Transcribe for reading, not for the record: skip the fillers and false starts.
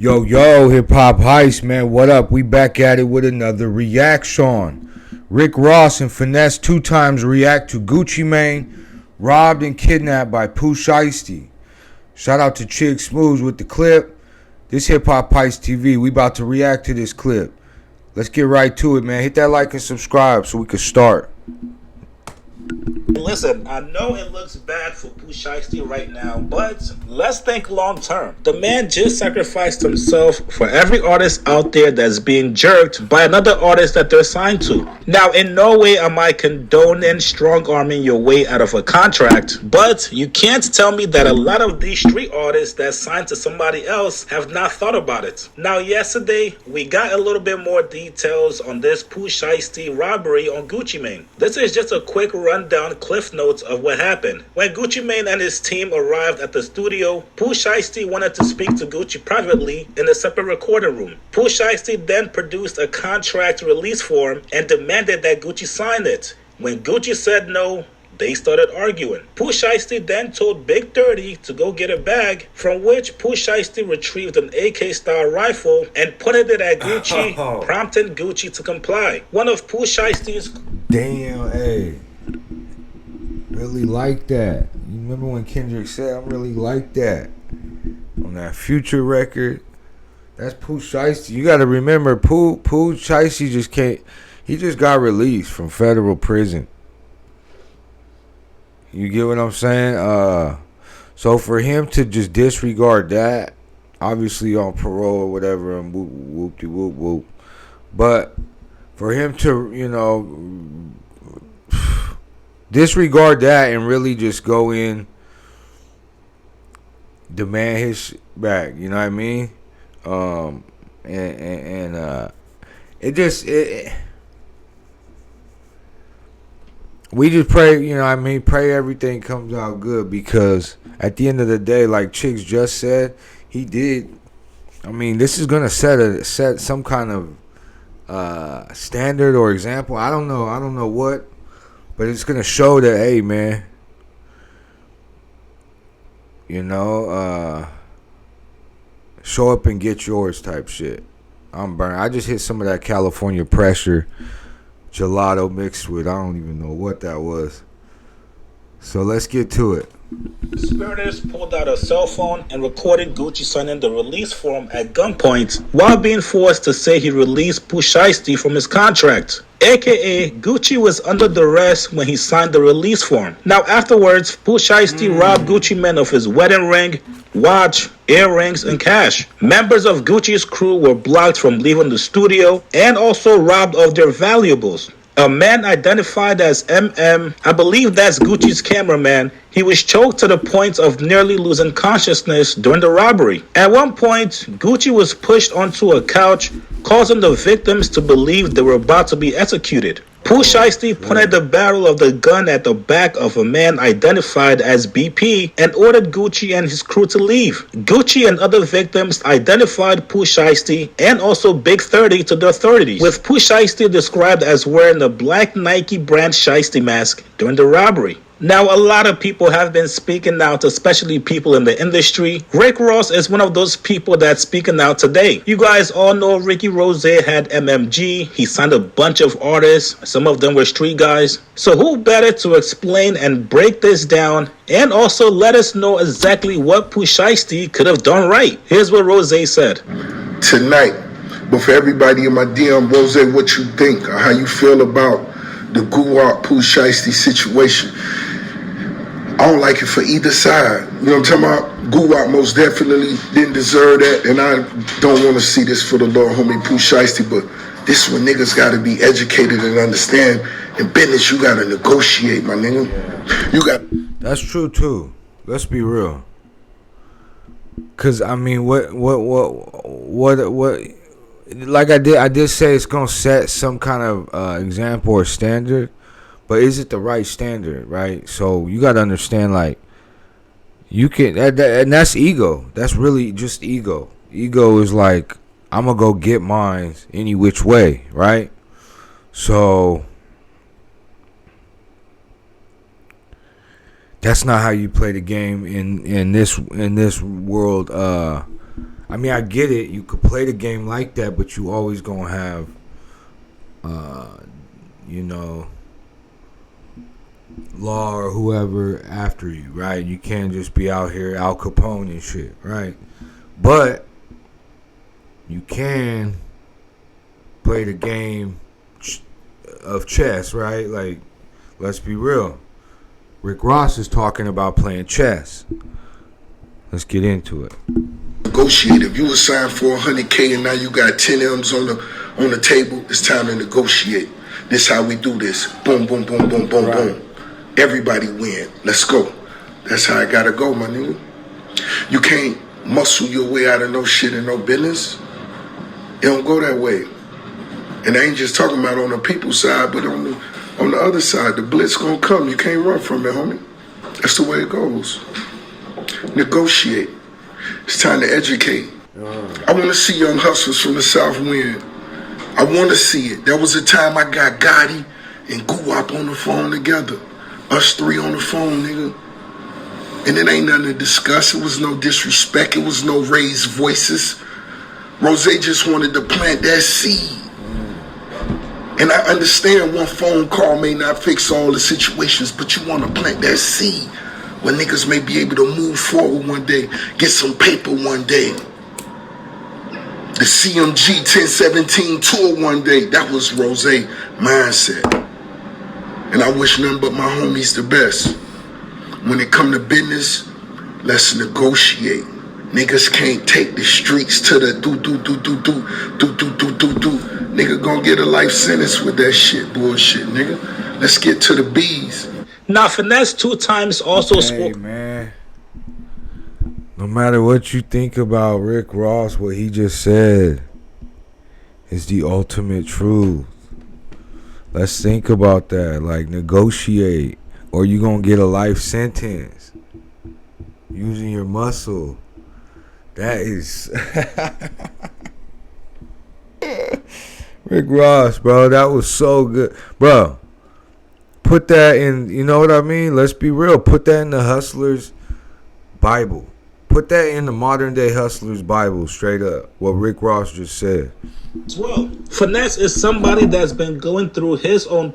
Yo, yo, hip hop heist, man. What up? We back at it with another reaction. Rick Ross and Finesse2Tymes react to Gucci Mane robbed and kidnapped by Pooh Shiesty. Shout out to Chig Smooths with the clip. This hip hop heist TV. We about to react to this clip. Let's get right to it, man. Hit that like and subscribe so we can start. Listen, I know it looks bad for Pooh Shiesty right now, but let's think long term. The man just sacrificed himself for every artist out there that's being jerked by another artist that they're signed to. Now, in no way am I condoning strong-arming your way out of a contract, but you can't tell me that a lot of these street artists that signed to somebody else have not thought about it. Now, yesterday, we got a little bit more details on this Pooh Shiesty robbery on Gucci Mane. This is just a quick rundown cliff notes of what happened. When Gucci Mane and his team arrived at the studio, Pooh Shiesty wanted to speak to Gucci privately in a separate recording room. Pooh Shiesty then produced a contract release form and demanded that Gucci sign it. When Gucci said no, they started arguing. Pooh Shiesty then told Big 30 to go get a bag, from which Pooh Shiesty retrieved an AK-style rifle and pointed it at Gucci, prompting Gucci to comply. One of Pooh Shiesty's... Damn, hey. Really like that. You remember when Kendrick said, I really like that on that Future record? That's Pooh Shiesty. You got to remember, Pooh Shiesty just can't. He just got released from federal prison. You get what I'm saying? So for him to just disregard that, obviously on parole or whatever, and whoop, but for him to, you know, disregard that and really just go in, demand his shit back. You know what I mean? We just pray. You know what I mean? Pray everything comes out good, because at the end of the day, like Chicks just said, he did. I mean, this is gonna set some kind of standard or example. I don't know what. But it's going to show that, hey, man, you know, show up and get yours type shit. I'm burnt. I just hit some of that California pressure gelato mixed with, I don't even know what that was. So let's get to it. Conspirators pulled out a cell phone and recorded Gucci signing the release form at gunpoint while being forced to say he released Pooh Shiesty from his contract. AKA, Gucci was under duress when he signed the release form. Now afterwards, Pooh Shiesty robbed Gucci Mane of his wedding ring, watch, earrings, and cash. Members of Gucci's crew were blocked from leaving the studio and also robbed of their valuables. A man identified as MM, I believe that's Gucci's cameraman, he was choked to the point of nearly losing consciousness during the robbery. At one point, Gucci was pushed onto a couch, causing the victims to believe they were about to be executed. Pooh Shiesty pointed the barrel of the gun at the back of a man identified as BP and ordered Gucci and his crew to leave. Gucci and other victims identified Pooh Shiesty and also Big 30 to the authorities, with Pooh Shiesty described as wearing a black Nike brand Shiesty mask during the robbery. Now, a lot of people have been speaking out, especially people in the industry. Rick Ross is one of those people that's speaking out today. You guys all know Ricky Rose had MMG. He signed a bunch of artists. Some of them were street guys. So who better to explain and break this down and also let us know exactly what Pooh Shiesty could have done right? Here's what Rose said. Tonight, but for everybody in my DM, Rose, what you think or how you feel about the Guwap Pooh Shiesty situation? I don't like it for either side. You know what I'm talking about? Guwap most definitely didn't deserve that, and I don't want to see this for the Lord homie Pooh Shiesty, but this is when niggas got to be educated and understand. In business, you got to negotiate, my nigga. You got. That's true too. Let's be real. Cause I mean, what? Like I did say it's gonna set some kind of example or standard. But is it the right standard, right? So you got to understand, like, you can, and that's ego. That's really just ego. Ego is like, I'm going to go get mine any which way, right? So that's not how you play the game in this world I mean, I get it. You could play the game like that, but you always gonna have, you know, law or whoever after you, right? You can't just be out here Al Capone and shit, right? But you can play the game of chess, right? Like, let's be real. Rick Ross is talking about playing chess. Let's get into it. Negotiate. If you were signed for $100K and now you got 10 M's on the table, it's time to negotiate. This how we do this. Boom, boom, boom, boom, boom, boom. Everybody win. Let's go. That's how I gotta go, my nigga. You can't muscle your way out of no shit and no business. It don't go that way. And I ain't just talking about on the people side, but on the other side, the blitz gonna come. You can't run from it, homie. That's the way it goes. Negotiate. It's time to educate. I want to see young hustlers from the South win. I want to see it. There was a time I got Gotti and Guwap on the phone together. Us three on the phone, nigga. And it ain't nothing to discuss. It was no disrespect. It was no raised voices. Rose just wanted to plant that seed. And I understand one phone call may not fix all the situations, but you want to plant that seed where niggas may be able to move forward one day, get some paper one day. The CMG 1017 tour one day, that was Rose mindset. And I wish nothing but my homies the best. When it come to business, let's negotiate. Niggas can't take the streets to the do. Nigga gonna get a life sentence with that shit bullshit, nigga. Let's get to the B's. Now, Finesse2Tymes also Hey, spoke. man. No matter what you think about Rick Ross, what he just said is the ultimate truth. Let's think about that. Like, negotiate, or you gonna get a life sentence using your muscle. That is Rick Ross, bro. That was so good, bro. Put that in, you know what I mean? Let's be real. Put that in the Hustler's Bible. Put that in the modern day Hustler's Bible, straight up. What Rick Ross just said. As well, Finesse is somebody that's been going through his own